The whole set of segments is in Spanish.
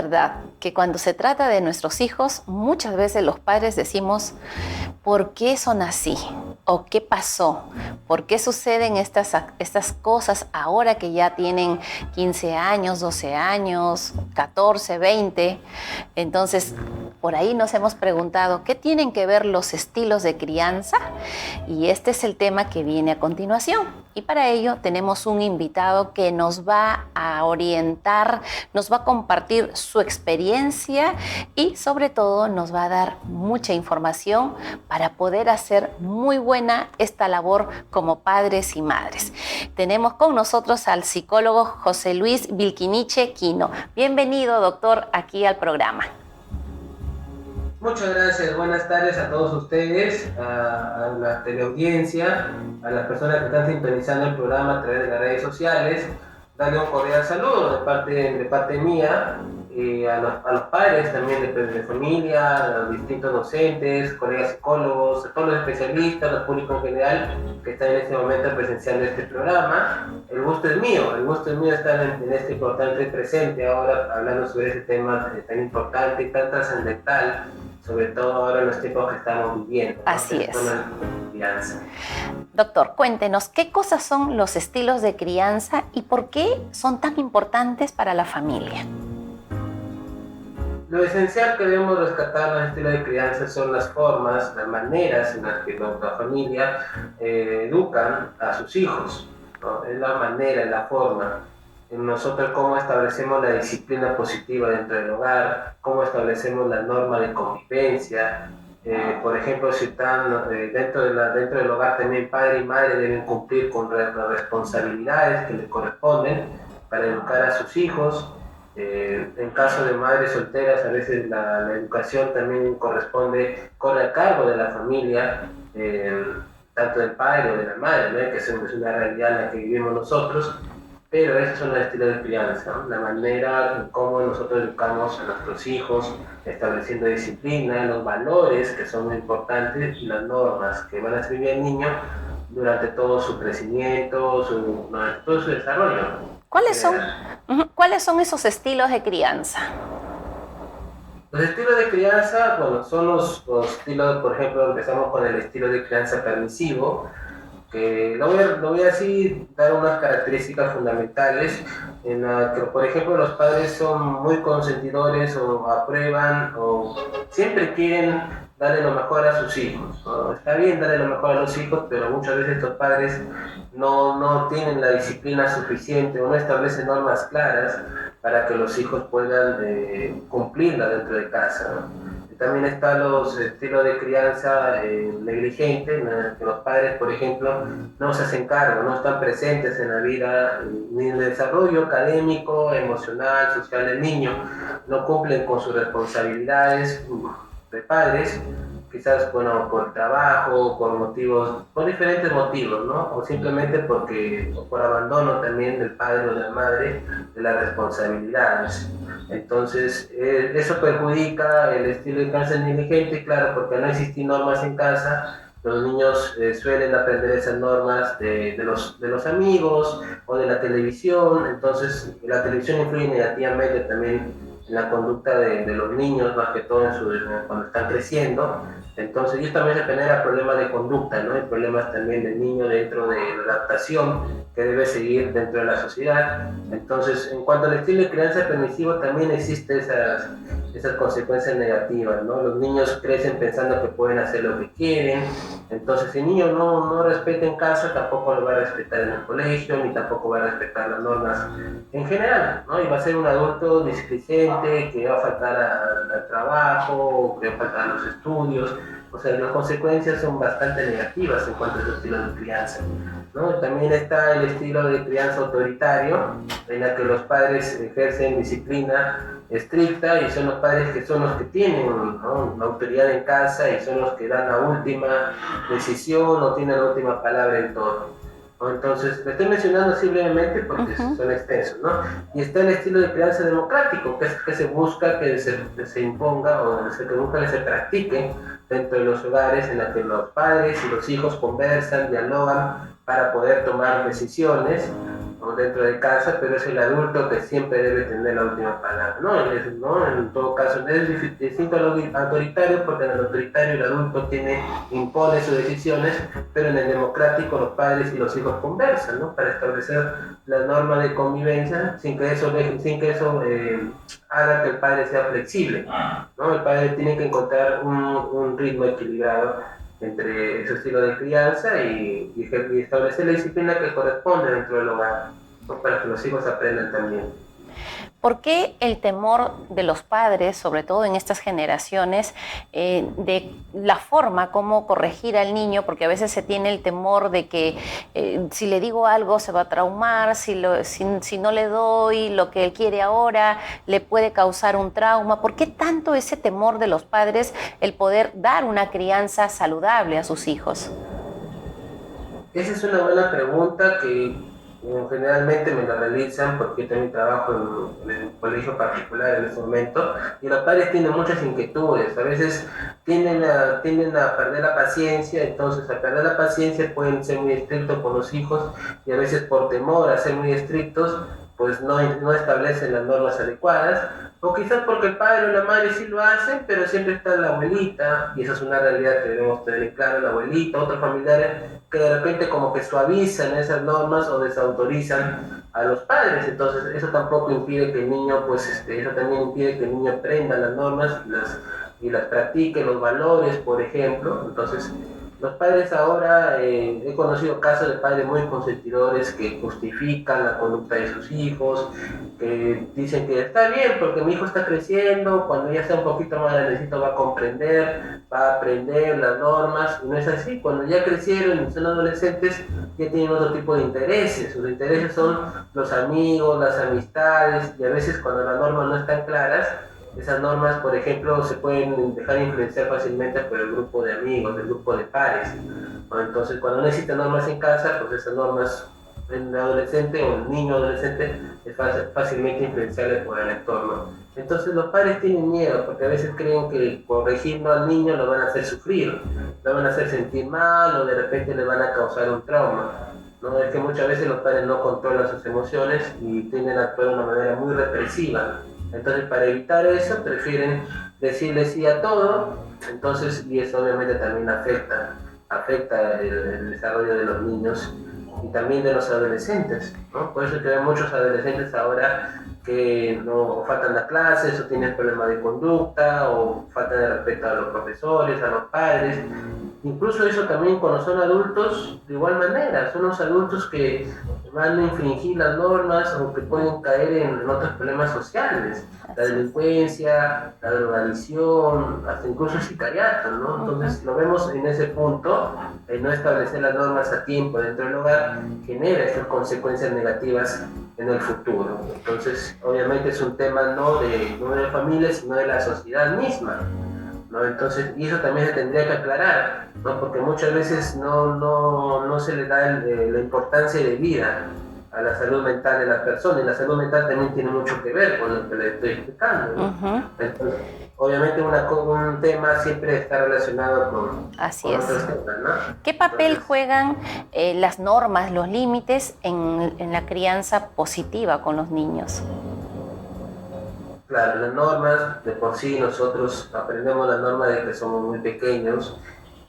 verdad que cuando se trata de nuestros hijos, muchas veces los padres decimos, ¿por qué son así? ¿O qué pasó? ¿Por qué suceden estas cosas ahora que ya tienen 15 años, 12 años, 14, 20? Entonces, por ahí nos hemos preguntado, ¿qué tienen que ver los estilos de crianza? Y este es el tema que viene a continuación. Y para ello tenemos un invitado que nos va a orientar, nos va a compartir su experiencia y sobre todo nos va a dar mucha información para poder hacer muy buena esta labor como padres y madres. Tenemos con nosotros al psicólogo José Luis Vilquiniche Quino. Bienvenido, doctor, aquí al programa. Muchas gracias, buenas tardes a todos ustedes, a la teleaudiencia, a las personas que están sintonizando el programa a través de las redes sociales. Darle un cordial saludo de parte mía, a los padres también de familia, a los distintos docentes, colegas psicólogos, a todos los especialistas, al público en general que está en este momento presenciando este programa. El gusto es mío estar en este importante presente ahora hablando sobre este tema tan importante y tan trascendental, sobre todo ahora en los tiempos que estamos viviendo, ¿no? Así es. Crianza. Doctor, cuéntenos, ¿qué cosas son los estilos de crianza y por qué son tan importantes para la familia? Lo esencial que debemos rescatar en el estilo de crianza son las formas, las maneras en las que la familia educan a sus hijos, ¿no? Es la manera, la forma. En nosotros cómo establecemos la disciplina positiva dentro del hogar, cómo establecemos la norma de convivencia. Por ejemplo, si están dentro del hogar también padre y madre deben cumplir con las responsabilidades que les corresponden para educar a sus hijos. En caso de madres solteras, a veces la educación también corre a cargo de la familia, tanto del padre o de la madre, ¿no? Que es una realidad en la que vivimos nosotros. Pero esos son los estilos de crianza, ¿no? La manera en cómo nosotros educamos a nuestros hijos, estableciendo disciplina, los valores que son muy importantes y las normas que van a servir al niño durante todo su crecimiento, durante todo su desarrollo. ¿Cuáles son esos estilos de crianza? Los estilos de crianza, bueno, son los estilos, por ejemplo, empezamos con el estilo de crianza permisivo, que lo voy a así dar unas características fundamentales en la que, por ejemplo, los padres son muy consentidores o aprueban o siempre quieren darle lo mejor a sus hijos, ¿no? Está bien darle lo mejor a los hijos, pero muchas veces estos padres no tienen la disciplina suficiente o no establecen normas claras para que los hijos puedan cumplirla dentro de casa, ¿no? También están los estilos de crianza negligentes, que los padres, por ejemplo, no se hacen cargo, no están presentes en la vida ni en el desarrollo académico, emocional, social del niño, no cumplen con sus responsabilidades de padres, quizás por trabajo, por diferentes motivos, ¿no? O simplemente por abandono también del padre o de la madre de las responsabilidades. Entonces, eso perjudica el estilo de crianza negligente, claro, porque al no existir normas en casa, los niños suelen aprender esas normas de los amigos o de la televisión. Entonces, la televisión influye negativamente también en la conducta de los niños, más que todo cuando están creciendo. Entonces, ellos también se generan problemas de conducta, ¿no? Hay problemas también del niño dentro de la adaptación que debe seguir dentro de la sociedad. Entonces, en cuanto al estilo de crianza permisivo, también existen esas consecuencias negativas, ¿no? Los niños crecen pensando que pueden hacer lo que quieren. Entonces, si el niño no respeta en casa, tampoco lo va a respetar en el colegio, ni tampoco va a respetar las normas en general, ¿no? Y va a ser un adulto displicente, que va a faltar al trabajo, que va a faltar a los estudios. O sea, las consecuencias son bastante negativas en cuanto a ese estilo de crianza, ¿no? También está el estilo de crianza autoritario, en la que los padres ejercen disciplina estricta y son los padres que son los que tienen, ¿no?, la autoridad en casa y son los que dan la última decisión o tienen la última palabra en todo, ¿no? Entonces, lo estoy mencionando así brevemente porque son extensos, ¿no? Y está el estilo de crianza democrático, que se busca que se imponga o que se busca que se practique dentro de los hogares, en la que los padres y los hijos conversan, dialogan para poder tomar decisiones, ¿no?, dentro de casa, pero es el adulto que siempre debe tener la última palabra, ¿no? En todo caso, es distinto a lo autoritario, porque en el autoritario el adulto impone sus decisiones, pero en el democrático los padres y los hijos conversan, ¿no? Para establecer las normas de convivencia sin que eso haga que el padre sea flexible, ¿no? El padre tiene que encontrar un ritmo equilibrado entre su estilo de crianza y establecer la disciplina que corresponde dentro del hogar, ¿no? Para que los hijos aprendan también. ¿Por qué el temor de los padres, sobre todo en estas generaciones, de la forma como corregir al niño? Porque a veces se tiene el temor de que si le digo algo se va a traumar, si no le doy lo que él quiere ahora, le puede causar un trauma. ¿Por qué tanto ese temor de los padres el poder dar una crianza saludable a sus hijos? Esa es una buena pregunta que generalmente me la realizan porque yo también trabajo en un colegio particular en este momento y los padres tienen muchas inquietudes, a veces tienden a perder la paciencia, entonces al perder la paciencia pueden ser muy estrictos con los hijos y a veces por temor a ser muy estrictos pues no establecen las normas adecuadas, o quizás porque el padre o la madre sí lo hacen, pero siempre está la abuelita, y esa es una realidad que debemos tener claro, la abuelita, otros familiares que de repente como que suavizan esas normas o desautorizan a los padres, entonces eso tampoco impide que el niño, eso también impide que el niño aprenda las normas y las practique, los valores, por ejemplo. Entonces los padres ahora, he conocido casos de padres muy consentidores que justifican la conducta de sus hijos, que dicen que está bien porque mi hijo está creciendo, cuando ya sea un poquito más grandecito va a comprender, va a aprender las normas, y no es así. Cuando ya crecieron y son adolescentes ya tienen otro tipo de intereses, sus intereses son los amigos, las amistades, y a veces cuando las normas no están claras, esas normas, por ejemplo, se pueden dejar influenciar fácilmente por el grupo de amigos, el grupo de pares, ¿no? Entonces, cuando no existen normas en casa, pues esas normas en el adolescente o el niño adolescente es fácilmente influenciable por el entorno. Entonces, los padres tienen miedo porque a veces creen que corrigiendo al niño lo van a hacer sufrir, lo van a hacer sentir mal o de repente le van a causar un trauma. ¿No? Es que muchas veces los padres no controlan sus emociones y tienden a actuar de una manera muy represiva. Entonces, para evitar eso, prefieren decirle sí a todo, entonces, y eso obviamente también afecta el desarrollo de los niños y también de los adolescentes, ¿no? Por eso es que hay muchos adolescentes ahora que no faltan a clases o tienen problemas de conducta o falta de respeto a los profesores, a los padres. Incluso eso también cuando son adultos, de igual manera, son los adultos que van a infringir las normas o que pueden caer en otros problemas sociales, la delincuencia, la drogadicción, hasta incluso el sicariato, ¿no? Entonces lo vemos en ese punto, no establecer las normas a tiempo dentro del hogar genera estas consecuencias negativas en el futuro. Entonces, obviamente es un tema no de familia, sino de la sociedad misma, ¿no? Entonces, y eso también se tendría que aclarar, ¿no? Porque muchas veces no se le da la importancia de vida a la salud mental de las personas, y la salud mental también tiene mucho que ver con lo que les estoy explicando, ¿no? Entonces, obviamente un tema siempre está relacionado con otros temas, ¿no? ¿Qué papel juegan las normas, los límites en la crianza positiva con los niños? Claro, las normas, de por sí nosotros aprendemos las normas desde que somos muy pequeños,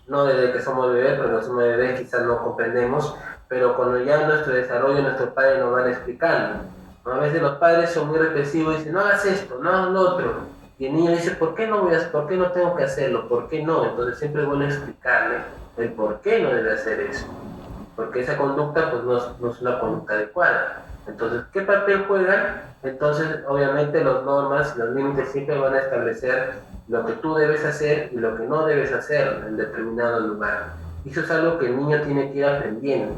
no desde que somos bebés, porque cuando somos bebés quizás no comprendemos, pero cuando ya nuestro desarrollo, nuestros padres nos van explicando, ¿no? A veces los padres son muy represivos y dicen, no hagas esto, no hagas lo otro, y el niño dice, ¿por qué no tengo que hacerlo? ¿Por qué no? Entonces siempre es bueno explicarle el por qué no debe hacer eso, porque esa conducta pues no es una conducta adecuada. Entonces, ¿qué papel juegan? Entonces, obviamente, las normas y los límites siempre van a establecer lo que tú debes hacer y lo que no debes hacer en determinado lugar. Y eso es algo que el niño tiene que ir aprendiendo.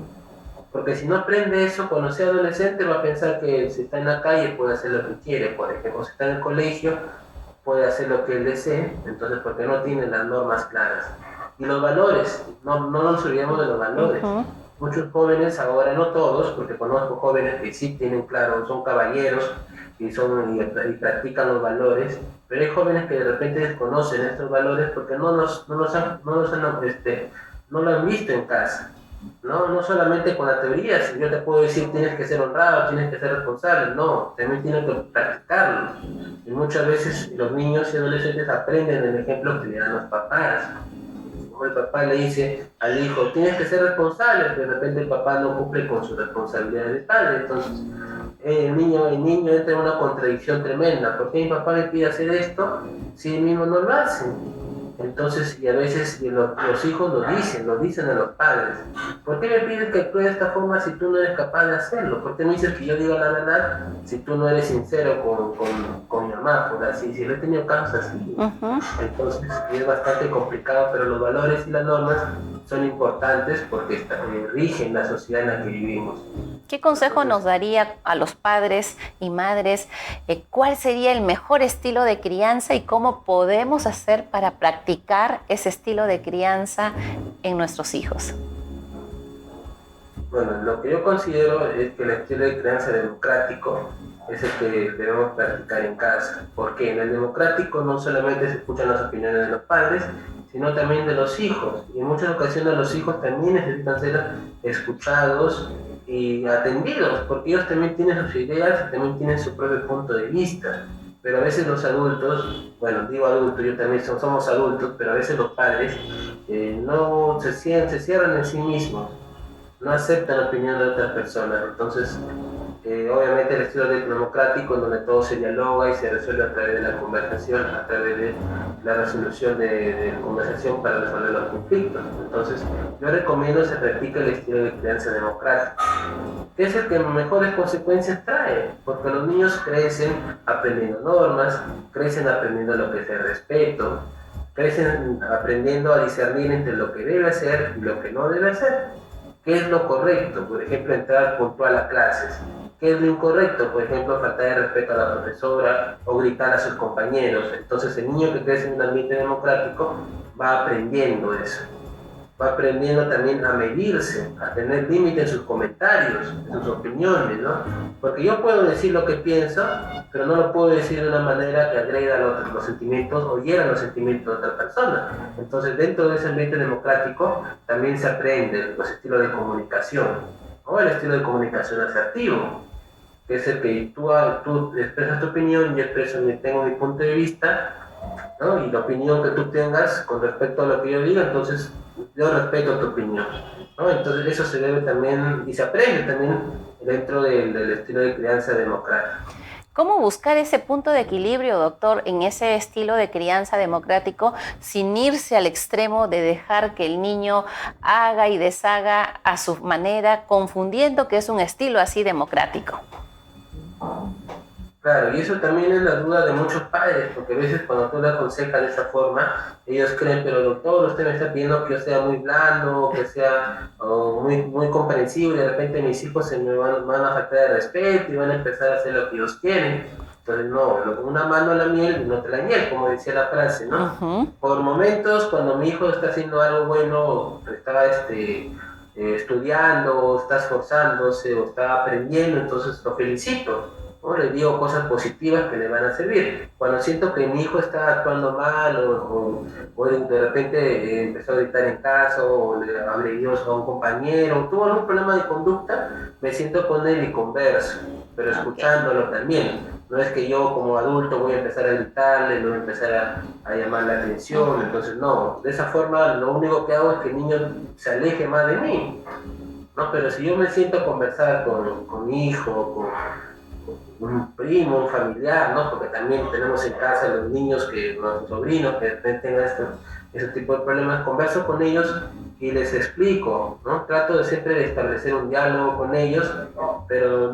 Porque si no aprende eso, cuando sea adolescente va a pensar que si está en la calle puede hacer lo que quiere. Por ejemplo, si está en el colegio puede hacer lo que él desee, entonces porque no tiene las normas claras. Y los valores, no nos olvidemos de los valores. Muchos jóvenes ahora, no todos, porque conozco jóvenes que sí tienen claro, son caballeros y practican los valores, pero hay jóvenes que de repente desconocen estos valores porque no lo han visto en casa. ¿no? No solamente con la teoría, si yo te puedo decir tienes que ser honrado, tienes que ser responsable, no, también tienes que practicarlo. Y muchas veces los niños y adolescentes aprenden el ejemplo que le dan los papás. Como el papá le dice al hijo, tienes que ser responsable, pero de repente el papá no cumple con su responsabilidad de padre, entonces el niño entra en una contradicción tremenda. ¿Por qué mi papá me pide hacer esto si él mismo no lo hace? Entonces, y a veces los hijos lo dicen a los padres. ¿Por qué me pides que actúe de esta forma si tú no eres capaz de hacerlo? ¿Por qué me dices que yo diga la verdad si tú no eres sincero con mi mamá? Por así decirlo, he tenido casos así. Entonces, es bastante complicado, pero los valores y las normas son importantes porque rigen la sociedad en la que vivimos. ¿Qué consejo nos daría a los padres y madres? ¿Cuál sería el mejor estilo de crianza y cómo podemos hacer para practicar ese estilo de crianza en nuestros hijos? Bueno, lo que yo considero es que el estilo de crianza democrático es el que debemos practicar en casa. Porque en el democrático no solamente se escuchan las opiniones de los padres, sino también de los hijos. Y en muchas ocasiones los hijos también necesitan ser escuchados y atendidos, porque ellos también tienen sus ideas y también tienen su propio punto de vista. Pero a veces los adultos, bueno, digo adultos, yo también somos adultos, pero a veces los padres no se cierran en sí mismos, no aceptan la opinión de otras personas. Entonces, obviamente el estilo democrático en donde todo se dialoga y se resuelve a través de la conversación, a través de la resolución de conversación para resolver los conflictos. Entonces, yo recomiendo que se practique el estilo de crianza democrática, que es el que mejores consecuencias trae, porque los niños crecen aprendiendo normas, crecen aprendiendo lo que es el respeto, crecen aprendiendo a discernir entre lo que debe hacer y lo que no debe hacer. ¿Qué es lo correcto? Por ejemplo, entrar puntual a clases. ¿Qué es lo incorrecto? Por ejemplo, faltar de respeto a la profesora o gritar a sus compañeros. Entonces, el niño que crece en un ambiente democrático va aprendiendo eso. Va aprendiendo también a medirse, a tener límite en sus comentarios, en sus opiniones, ¿no? Porque yo puedo decir lo que pienso, pero no lo puedo decir de una manera que agreda los sentimientos o hiera los sentimientos de otra persona. Entonces, dentro de ese ambiente democrático también se aprende los estilos de comunicación, o el estilo de comunicación asertivo, que es el que tú expresas tu opinión, yo tengo mi punto de vista, ¿no? Y la opinión que tú tengas con respecto a lo que yo diga, entonces yo respeto tu opinión, ¿no? Entonces eso se debe también, y se aprende también dentro del estilo de crianza democrática. ¿Cómo buscar ese punto de equilibrio, doctor, en ese estilo de crianza democrático sin irse al extremo de dejar que el niño haga y deshaga a su manera, confundiendo que es un estilo así democrático? Claro, y eso también es la duda de muchos padres, porque a veces cuando tú le aconsejas de esa forma, ellos creen, pero doctor, usted me está pidiendo que yo sea muy blando, que sea muy comprensivo, y de repente mis hijos se me van a faltar de respeto y van a empezar a hacer lo que ellos quieren. Entonces, no, una mano a la miel y no te la miel, como decía la frase, ¿no? Por momentos, cuando mi hijo está haciendo algo bueno, está estudiando, o está esforzándose, o está aprendiendo, entonces lo felicito, ¿no? Le digo cosas positivas que le van a servir. Cuando siento que mi hijo está actuando mal o de repente empezó a gritar en casa o le agredió a un compañero o tuvo algún problema de conducta, me siento con él y converso, pero escuchándolo también. No es que yo como adulto voy a empezar a gritarle, no voy a empezar a llamar la atención, entonces no, de esa forma lo único que hago es que el niño se aleje más de mí, ¿no? Pero si yo me siento a conversar con mi hijo, con un primo, un familiar, ¿no? Porque también tenemos en casa los niños, nuestros sobrinos que tengan ese tipo de problemas, converso con ellos y les explico, ¿no? Trato de siempre establecer un diálogo con ellos, pero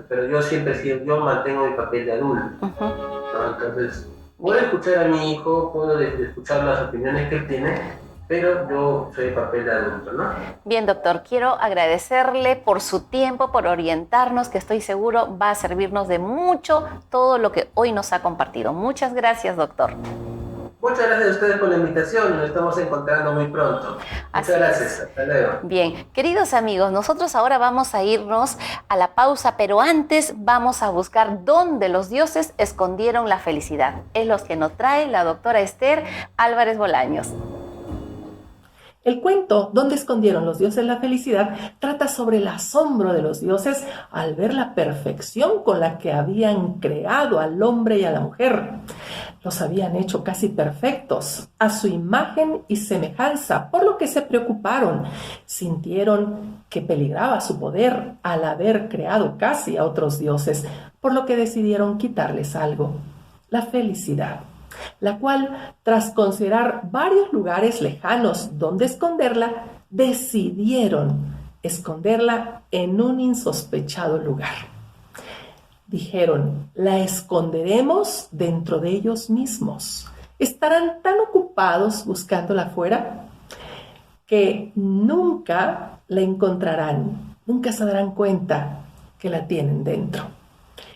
pero yo siempre yo mantengo mi papel de adulto, ¿no? Entonces, puedo escuchar a mi hijo, puedo escuchar las opiniones que él tiene, pero yo soy el papel de adulto, ¿no? Bien, doctor, quiero agradecerle por su tiempo, por orientarnos, que estoy seguro va a servirnos de mucho todo lo que hoy nos ha compartido. Muchas gracias, doctor. Muchas gracias a ustedes por la invitación, nos estamos encontrando muy pronto. Muchas gracias, hasta luego. Bien, queridos amigos, nosotros ahora vamos a irnos a la pausa, pero antes vamos a buscar dónde los dioses escondieron la felicidad. Es lo que nos trae la doctora Esther Álvarez Bolaños. El cuento ¿Dónde escondieron los dioses la felicidad? Trata sobre el asombro de los dioses al ver la perfección con la que habían creado al hombre y a la mujer. Los habían hecho casi perfectos, a su imagen y semejanza, por lo que se preocuparon. Sintieron que peligraba su poder al haber creado casi a otros dioses, por lo que decidieron quitarles algo, la felicidad, la cual, tras considerar varios lugares lejanos donde esconderla, decidieron esconderla en un insospechado lugar. Dijeron, la esconderemos dentro de ellos mismos. Estarán tan ocupados buscándola afuera que nunca la encontrarán, nunca se darán cuenta que la tienen dentro.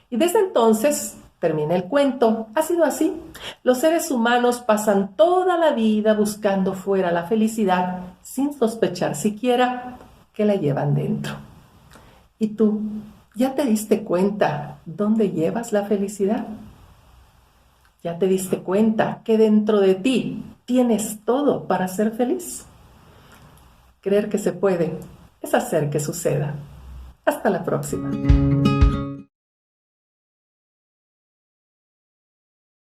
Y desde entonces, termina el cuento, ha sido así. Los seres humanos pasan toda la vida buscando fuera la felicidad sin sospechar siquiera que la llevan dentro. ¿Y tú, ya te diste cuenta dónde llevas la felicidad? ¿Ya te diste cuenta que dentro de ti tienes todo para ser feliz? Creer que se puede es hacer que suceda. Hasta la próxima.